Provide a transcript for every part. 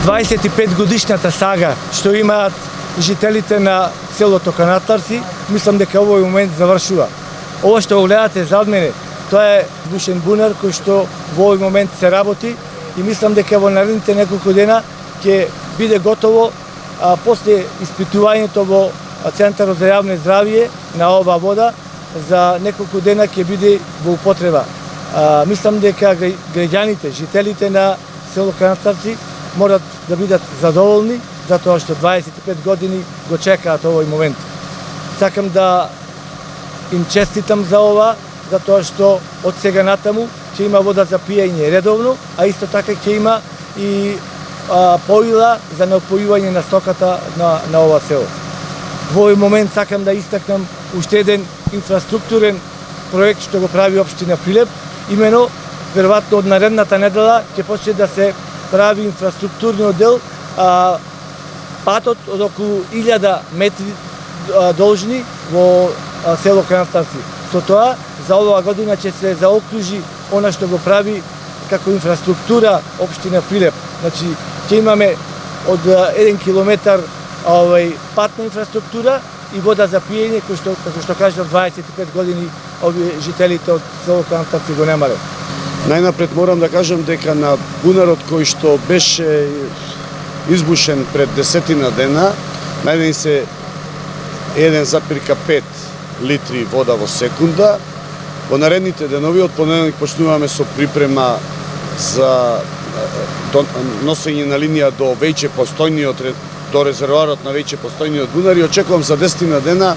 25 годишната сага што имаат жителите на селото Канатарци, мислам дека овој момент завршува. Ова што го гледате зад мене, тоа е бушен бунар кој што во овој момент се работи и мислам дека во наредните неколку дена ќе биде готово, а после испитувањето во Центарот за јавно здравје на ова вода за неколку дена ќе биде во употреба. Мислам дека граѓаните, жителите на село Канатарци морат да бидат задоволни затоа што 25 години го чекаат овој момент. Сакам да им честитам за ова, затоа што од сега натаму ќе има вода за пиење редовно, а исто така ќе има и поила за напојување на стоката на ова село. Во овој момент сакам да истакнам уште еден инфраструктурен проект што го прави општина Прилеп. Имено, веројатно од наредната недела ќе почне да се прави инфраструктурниот дел, патот од околу 1000 метри должни во село Канатарци. Со тоа, за оваа година ќе се заокружи она што го прави како инфраструктура општина Прилеп. Значи, ќе имаме од 1 километар патна инфраструктура и вода за пиење, кој што, како што кажав, 25 години овие жителите од село Канатарци го немале. Најнапред морам да кажам дека на бунарот кој што беше избушен пред 10 дена, најдени се 1,5 литри вода во секунда. Во наредните денови од понеделник почнуваме со припрема за носење на линија до веќе постојниот, до резервоарот на веќе постојниот бунар и очекувам за 10 дена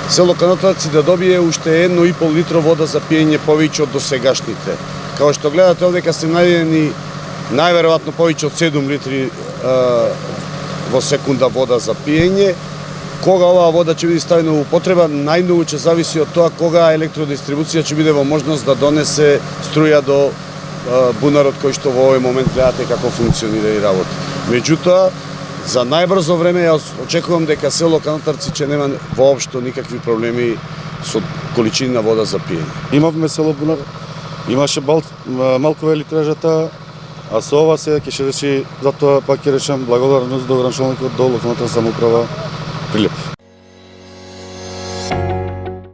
село Канатарци да добие уште 1,5 литро вода за пиење повеќе од досегашните. Као што гледате овдека се најдени најверојатно повеќе од 7 литри во секунда вода за пиење. Кога оваа вода ќе биде ставена во употреба, најмногу ќе зависи од тоа кога електродистрибуција ќе биде во можност да донесе струја до бунарот кој што во овој момент гледате како функционира и работи. Меѓутоа, за најбрзо време јас очекувам дека село Канатарци ќе нема воопшто никакви проблеми со количина вода за пиење. Имавме село Бунар, имаше малку елитражата, а со ова се ќе се реши, затоа пак ќе речам благодарност до граничалникот до локалната самоуправа Прилеп.